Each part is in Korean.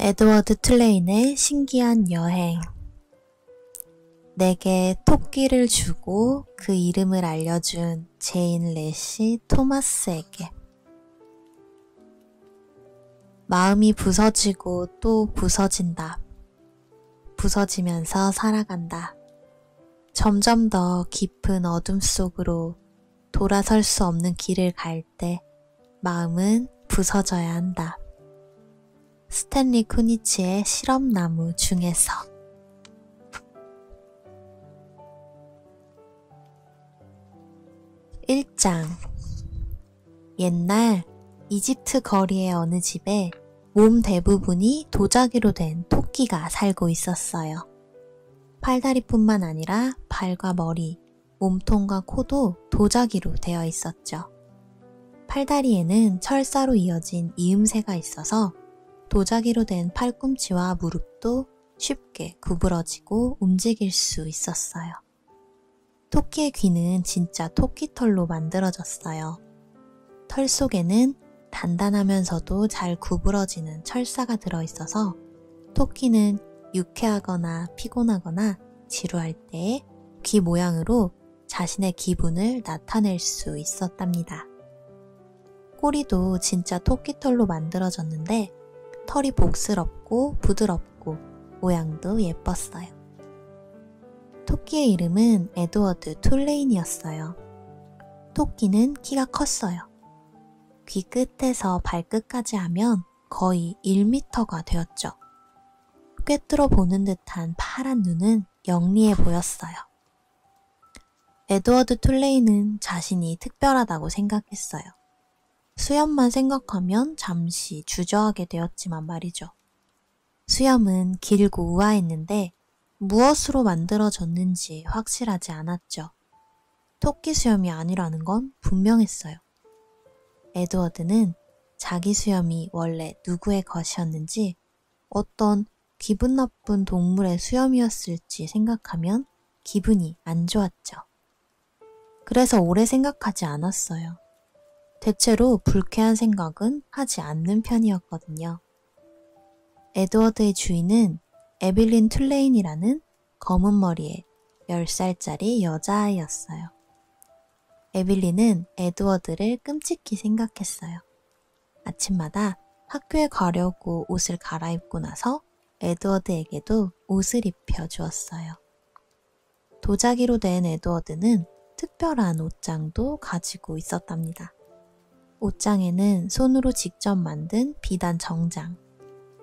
에드워드 툴레인의 신기한 여행. 내게 토끼를 주고 그 이름을 알려준 제인 레시 토마스에게. 마음이 부서지고 또 부서진다. 부서지면서 살아간다. 점점 더 깊은 어둠 속으로 돌아설 수 없는 길을 갈 때 마음은 부서져야 한다. 스탠리 쿠니치의 실험나무 중에서. (1장) 옛날 이집트 거리의 어느 집에 몸 대부분이 도자기로 된 토끼가 살고 있었어요. 팔다리뿐만 아니라 발과 머리, 몸통과 코도 도자기로 되어 있었죠. 팔다리에는 철사로 이어진 이음새가 있어서 도자기로 된 팔꿈치와 무릎도 쉽게 구부러지고 움직일 수 있었어요. 토끼의 귀는 진짜 토끼털로 만들어졌어요. 털 속에는 단단하면서도 잘 구부러지는 철사가 들어있어서 토끼는 유쾌하거나 피곤하거나 지루할 때 귀 모양으로 자신의 기분을 나타낼 수 있었답니다. 꼬리도 진짜 토끼털로 만들어졌는데 털이 복스럽고 부드럽고 모양도 예뻤어요. 토끼의 이름은 에드워드 툴레인이었어요. 토끼는 키가 컸어요. 귀 끝에서 발끝까지 하면 거의 1m가 되었죠. 꿰뚫어 보는 듯한 파란 눈은 영리해 보였어요. 에드워드 툴레인은 자신이 특별하다고 생각했어요. 수염만 생각하면 잠시 주저하게 되었지만 말이죠. 수염은 길고 우아했는데 무엇으로 만들어졌는지 확실하지 않았죠. 토끼 수염이 아니라는 건 분명했어요. 에드워드는 자기 수염이 원래 누구의 것이었는지 어떤 기분 나쁜 동물의 수염이었을지 생각하면 기분이 안 좋았죠. 그래서 오래 생각하지 않았어요. 대체로 불쾌한 생각은 하지 않는 편이었거든요. 에드워드의 주인은 에빌린 툴레인이라는 검은 머리의 10살짜리 여자아이였어요. 에빌린은 에드워드를 끔찍히 생각했어요. 아침마다 학교에 가려고 옷을 갈아입고 나서 에드워드에게도 옷을 입혀 주었어요. 도자기로 된 에드워드는 특별한 옷장도 가지고 있었답니다. 옷장에는 손으로 직접 만든 비단 정장,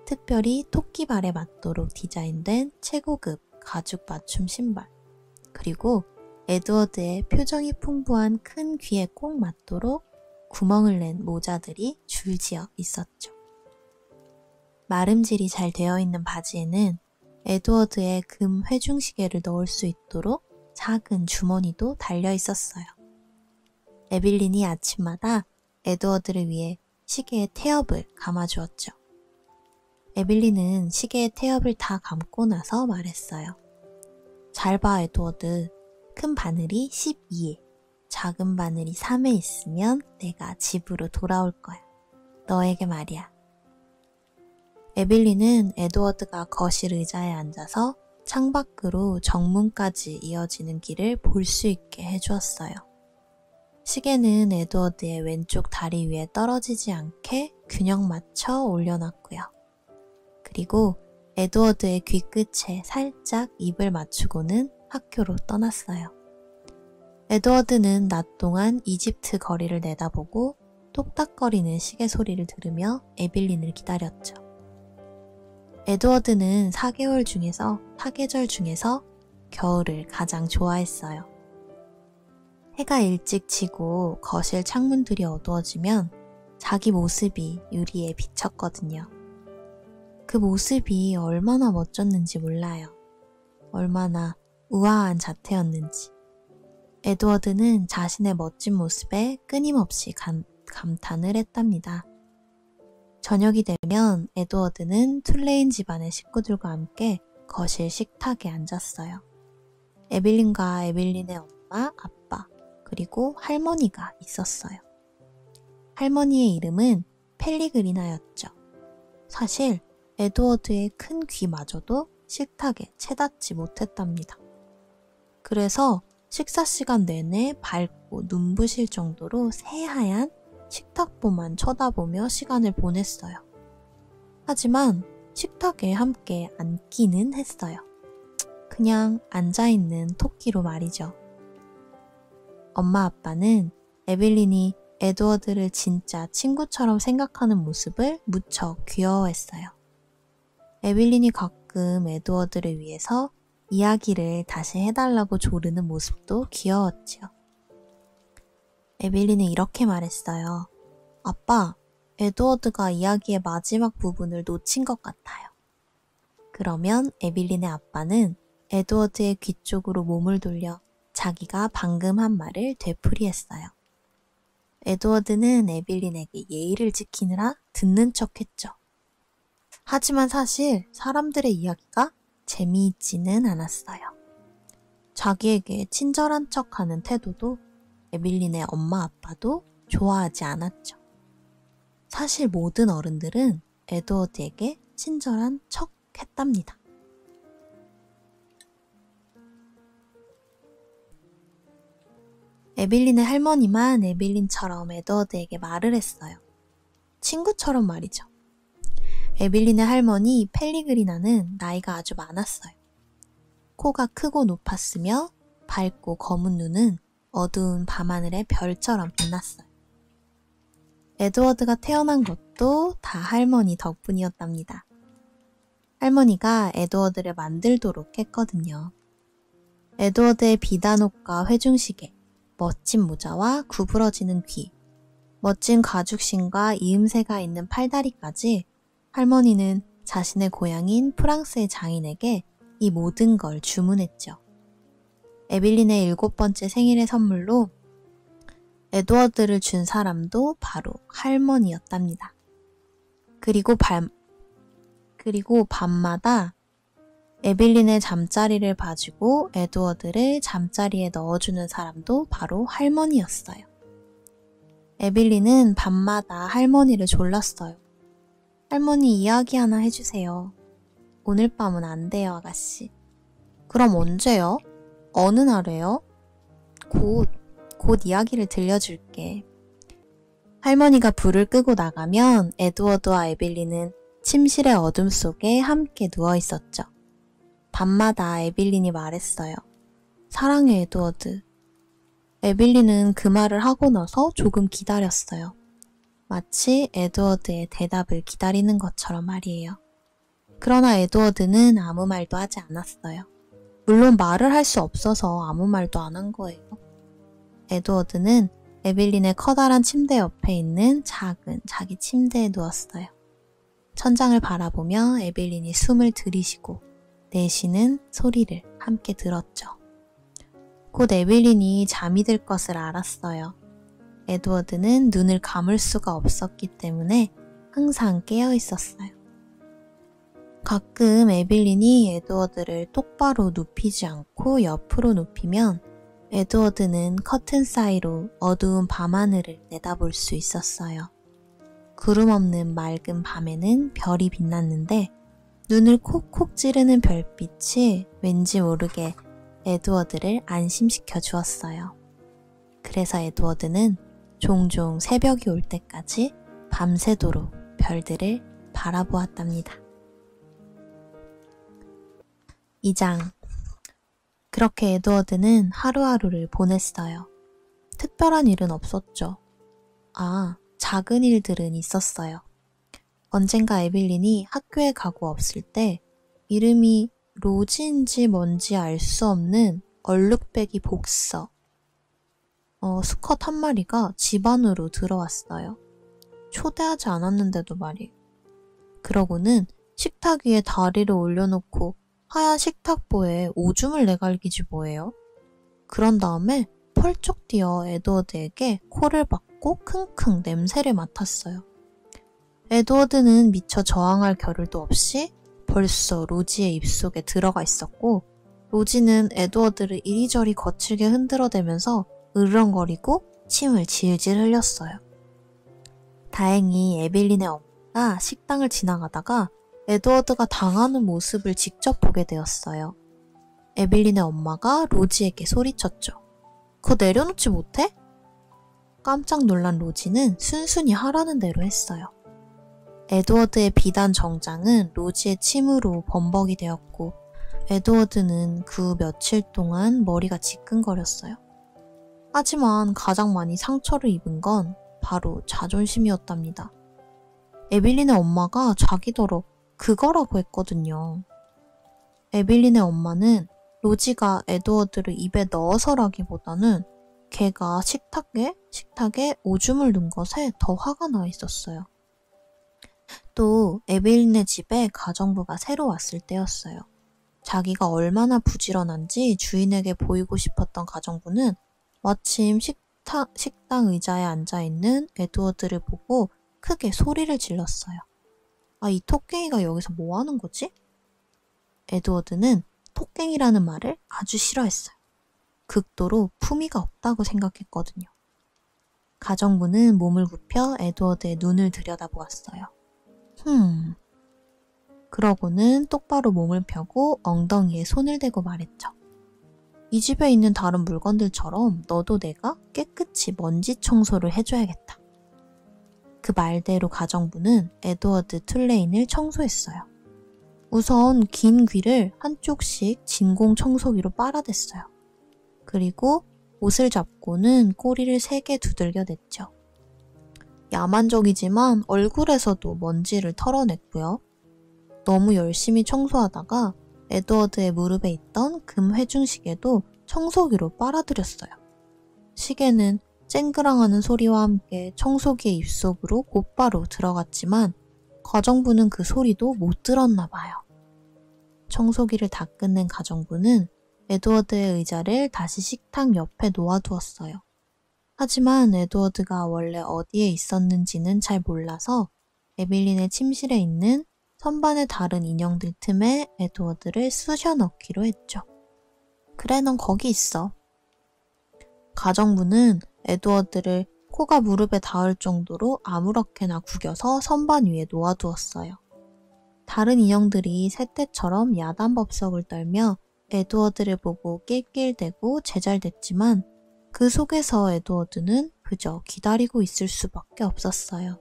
특별히 토끼발에 맞도록 디자인된 최고급 가죽 맞춤 신발, 그리고 에드워드의 표정이 풍부한 큰 귀에 꼭 맞도록 구멍을 낸 모자들이 줄지어 있었죠. 마름질이 잘 되어 있는 바지에는 에드워드의 금 회중시계를 넣을 수 있도록 작은 주머니도 달려 있었어요. 에빌린이 아침마다 에드워드를 위해 시계의 태엽을 감아주었죠. 에빌린은 시계의 태엽을 다 감고 나서 말했어요. 잘 봐, 에드워드. 큰 바늘이 12에, 작은 바늘이 3에 있으면 내가 집으로 돌아올 거야. 너에게 말이야. 에빌린은 에드워드가 거실 의자에 앉아서 창밖으로 정문까지 이어지는 길을 볼 수 있게 해주었어요. 시계는 에드워드의 왼쪽 다리 위에 떨어지지 않게 균형 맞춰 올려놨고요. 그리고 에드워드의 귀끝에 살짝 입을 맞추고는 학교로 떠났어요. 에드워드는 낮 동안 이집트 거리를 내다보고 똑딱거리는 시계 소리를 들으며 에빌린을 기다렸죠. 에드워드는 사계절 중에서 겨울을 가장 좋아했어요. 해가 일찍 지고 거실 창문들이 어두워지면 자기 모습이 유리에 비쳤거든요. 그 모습이 얼마나 멋졌는지 몰라요. 얼마나 우아한 자태였는지. 에드워드는 자신의 멋진 모습에 끊임없이 감탄을 했답니다. 저녁이 되면 에드워드는 툴레인 집안의 식구들과 함께 거실 식탁에 앉았어요. 에빌린과 에빌린의 엄마, 아빠, 그리고 할머니가 있었어요. 할머니의 이름은 펠리그리나였죠. 사실 에드워드의 큰 귀마저도 식탁에 채닿지 못했답니다. 그래서 식사 시간 내내 밝고 눈부실 정도로 새하얀 식탁보만 쳐다보며 시간을 보냈어요. 하지만 식탁에 함께 앉기는 했어요. 그냥 앉아있는 토끼로 말이죠. 엄마 아빠는 에빌린이 에드워드를 진짜 친구처럼 생각하는 모습을 무척 귀여워했어요. 에빌린이 가끔 에드워드를 위해서 이야기를 다시 해달라고 조르는 모습도 귀여웠지요. 에빌린은 이렇게 말했어요. 아빠, 에드워드가 이야기의 마지막 부분을 놓친 것 같아요. 그러면 에빌린의 아빠는 에드워드의 귀 쪽으로 몸을 돌려 자기가 방금 한 말을 되풀이했어요. 에드워드는 에빌린에게 예의를 지키느라 듣는 척했죠. 하지만 사실 사람들의 이야기가 재미있지는 않았어요. 자기에게 친절한 척하는 태도도 에빌린의 엄마 아빠도 좋아하지 않았죠. 사실 모든 어른들은 에드워드에게 친절한 척 했답니다. 에빌린의 할머니만 에빌린처럼 에드워드에게 말을 했어요. 친구처럼 말이죠. 에빌린의 할머니 펠리그리나는 나이가 아주 많았어요. 코가 크고 높았으며 밝고 검은 눈은 어두운 밤하늘의 별처럼 빛났어요. 에드워드가 태어난 것도 다 할머니 덕분이었답니다. 할머니가 에드워드를 만들도록 했거든요. 에드워드의 비단옷과 회중시계, 멋진 모자와 구부러지는 귀, 멋진 가죽신과 이음새가 있는 팔다리까지 할머니는 자신의 고향인 프랑스의 장인에게 이 모든 걸 주문했죠. 에빌린의 7번째 생일의 선물로 에드워드를 준 사람도 바로 할머니였답니다. 그리고 밤마다 에빌린의 잠자리를 봐주고 에드워드를 잠자리에 넣어주는 사람도 바로 할머니였어요. 에빌린은 밤마다 할머니를 졸랐어요. 할머니 이야기 하나 해주세요. 오늘 밤은 안 돼요, 아가씨. 그럼 언제요? 어느 날에요? 곧 이야기를 들려줄게. 할머니가 불을 끄고 나가면 에드워드와 에빌린은 침실의 어둠 속에 함께 누워 있었죠. 밤마다 에빌린이 말했어요. 사랑해, 에드워드. 에빌린은 그 말을 하고 나서 조금 기다렸어요. 마치 에드워드의 대답을 기다리는 것처럼 말이에요. 그러나 에드워드는 아무 말도 하지 않았어요. 물론 말을 할 수 없어서 아무 말도 안 한 거예요. 에드워드는 에빌린의 커다란 침대 옆에 있는 작은 자기 침대에 누웠어요. 천장을 바라보며 에빌린이 숨을 들이쉬고 내쉬는 소리를 함께 들었죠. 곧 에빌린이 잠이 들 것을 알았어요. 에드워드는 눈을 감을 수가 없었기 때문에 항상 깨어 있었어요. 가끔 에빌린이 에드워드를 똑바로 눕히지 않고 옆으로 눕히면 에드워드는 커튼 사이로 어두운 밤하늘을 내다볼 수 있었어요. 구름 없는 맑은 밤에는 별이 빛났는데 눈을 콕콕 찌르는 별빛이 왠지 모르게 에드워드를 안심시켜 주었어요. 그래서 에드워드는 종종 새벽이 올 때까지 밤새도록 별들을 바라보았답니다. 2장. 그렇게 에드워드는 하루하루를 보냈어요. 특별한 일은 없었죠. 작은 일들은 있었어요. 언젠가 에빌린이 학교에 가고 없을 때 이름이 로지인지 뭔지 알 수 없는 얼룩배기 복서, 수컷 한 마리가 집 안으로 들어왔어요. 초대하지 않았는데도 말이에요. 그러고는 식탁 위에 다리를 올려놓고 하얀 식탁보에 오줌을 내갈기지 뭐예요. 그런 다음에 펄쩍 뛰어 에드워드에게 코를 박고 킁킁 냄새를 맡았어요. 에드워드는 미처 저항할 겨를도 없이 벌써 로지의 입속에 들어가 있었고 로지는 에드워드를 이리저리 거칠게 흔들어대면서 으르렁거리고 침을 질질 흘렸어요. 다행히 에빌린의 엄마가 식당을 지나가다가 에드워드가 당하는 모습을 직접 보게 되었어요. 에빌린의 엄마가 로지에게 소리쳤죠. 그거 내려놓지 못해? 깜짝 놀란 로지는 순순히 하라는 대로 했어요. 에드워드의 비단 정장은 로지의 침으로 범벅이 되었고 에드워드는 그 며칠 동안 머리가 지끈거렸어요. 하지만 가장 많이 상처를 입은 건 바로 자존심이었답니다. 에빌린의 엄마가 자기더러 그거라고 했거든요. 에빌린의 엄마는 로지가 에드워드를 입에 넣어서라기보다는 걔가 식탁에 오줌을 넣은 것에 더 화가 나 있었어요. 또 에빌린의 집에 가정부가 새로 왔을 때였어요. 자기가 얼마나 부지런한지 주인에게 보이고 싶었던 가정부는 마침 식당 의자에 앉아있는 에드워드를 보고 크게 소리를 질렀어요. 아, 이 토깽이가 여기서 뭐 하는 거지? 에드워드는 토깽이라는 말을 아주 싫어했어요. 극도로 품위가 없다고 생각했거든요. 가정부는 몸을 굽혀 에드워드의 눈을 들여다보았어요. 그러고는 똑바로 몸을 펴고 엉덩이에 손을 대고 말했죠. 이 집에 있는 다른 물건들처럼 너도 내가 깨끗이 먼지 청소를 해줘야겠다. 그 말대로 가정부는 에드워드 툴레인을 청소했어요. 우선 긴 귀를 한쪽씩 진공 청소기로 빨아댔어요. 그리고 옷을 잡고는 꼬리를 3개 두들겨 냈죠. 야만적이지만 얼굴에서도 먼지를 털어냈고요. 너무 열심히 청소하다가 에드워드의 무릎에 있던 금 회중시계도 청소기로 빨아들였어요. 시계는 쨍그랑하는 소리와 함께 청소기의 입속으로 곧바로 들어갔지만 가정부는 그 소리도 못 들었나 봐요. 청소기를 다 끝낸 가정부는 에드워드의 의자를 다시 식탁 옆에 놓아두었어요. 하지만 에드워드가 원래 어디에 있었는지는 잘 몰라서 에빌린의 침실에 있는 선반의 다른 인형들 틈에 에드워드를 쑤셔 넣기로 했죠. 그래, 넌 거기 있어. 가정부는 에드워드를 코가 무릎에 닿을 정도로 아무렇게나 구겨서 선반 위에 놓아두었어요. 다른 인형들이 새떼처럼 야단법석을 떨며 에드워드를 보고 낄낄대고 제잘댔지만 그 속에서 에드워드는 그저 기다리고 있을 수밖에 없었어요.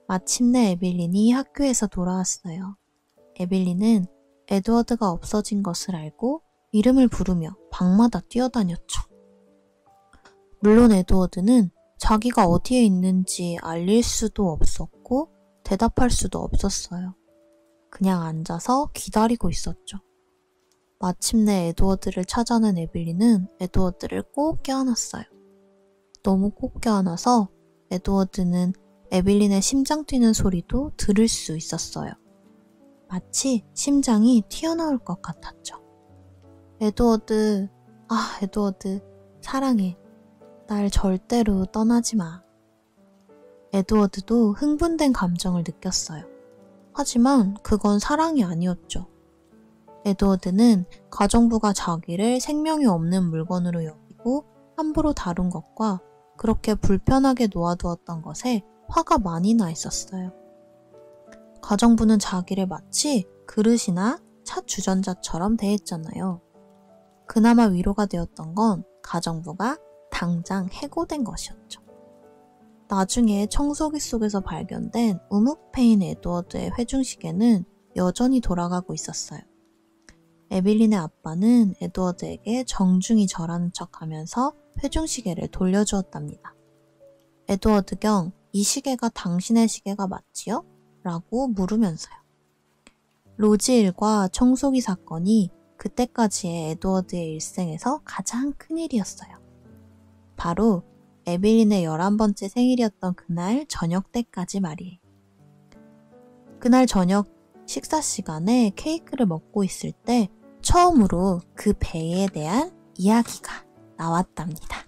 마침내 에빌린이 학교에서 돌아왔어요. 에빌린은 에드워드가 없어진 것을 알고 이름을 부르며 방마다 뛰어다녔죠. 물론 에드워드는 자기가 어디에 있는지 알릴 수도 없었고 대답할 수도 없었어요. 그냥 앉아서 기다리고 있었죠. 마침내 에드워드를 찾아낸 에빌린은 에드워드를 꼭 껴안았어요. 너무 꼭 껴안아서 에드워드는 에빌린의 심장 뛰는 소리도 들을 수 있었어요. 마치 심장이 튀어나올 것 같았죠. 에드워드, 에드워드, 사랑해. 날 절대로 떠나지 마. 에드워드도 흥분된 감정을 느꼈어요. 하지만 그건 사랑이 아니었죠. 에드워드는 가정부가 자기를 생명이 없는 물건으로 여기고 함부로 다룬 것과 그렇게 불편하게 놓아두었던 것에 화가 많이 나 있었어요. 가정부는 자기를 마치 그릇이나 차 주전자처럼 대했잖아요. 그나마 위로가 되었던 건 가정부가 당장 해고된 것이었죠. 나중에 청소기 속에서 발견된 우묵페인 에드워드의 회중시계는 여전히 돌아가고 있었어요. 에빌린의 아빠는 에드워드에게 정중히 절하는 척하면서 회중시계를 돌려주었답니다. 에드워드 경, 이 시계가 당신의 시계가 맞지요? 라고 물으면서요. 로지 일과 청소기 사건이 그때까지의 에드워드의 일생에서 가장 큰 일이었어요. 바로 에빌린의 11번째 생일이었던 그날 저녁 때까지 말이에요. 그날 저녁 식사 시간에 케이크를 먹고 있을 때 처음으로 그 배에 대한 이야기가 나왔답니다.